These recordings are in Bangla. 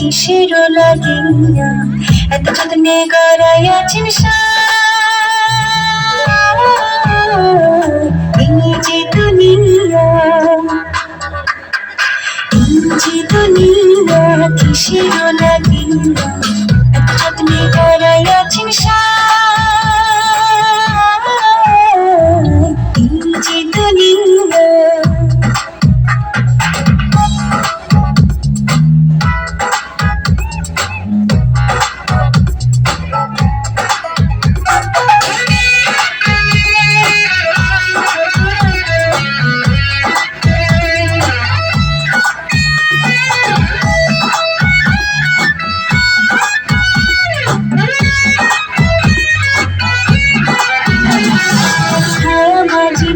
কিসের লাগিয়া এত যত্নে গড়াইয়াছেন এই যে দুনিয়া, এই যে দুনিয়া কিসের লাগিয়া এত যত্নে গড়াইয়াছেন এই যে দুনিয়া।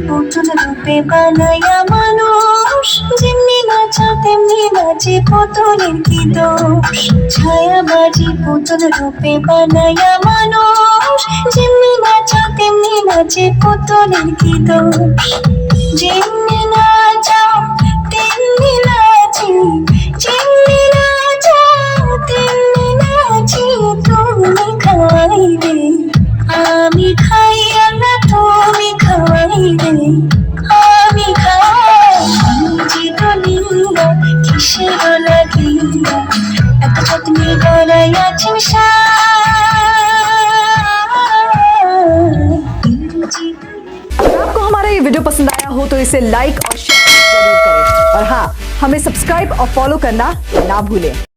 পুতুল রূপে বানাইয়া মানুষ, যেমনি নাচা তেমনি নাচে পুতুলের কি দোষ। ছায়াবাজি পুতুল রূপে বানাইয়া মানুষ, যেমনি নাচা তেমনি নাচে পুতুলের কি দোষ। যেমনি নাচাও তেমনি নাচি, যেমনি নাচাও তেমনি নাচি, তুমি খাইবে আমি খাই না তুমি খাইবে আমি খাই। যে দুনিয়া কিসের লাগিয়া এত যত্নে গড়াইয়াছেন अगर आपको हमारा ये वीडियो पसंद आया हो तो इसे लाइक और शेयर जरूर करें और हाँ, हमें सब्सक्राइब और फॉलो करना ना भूलें।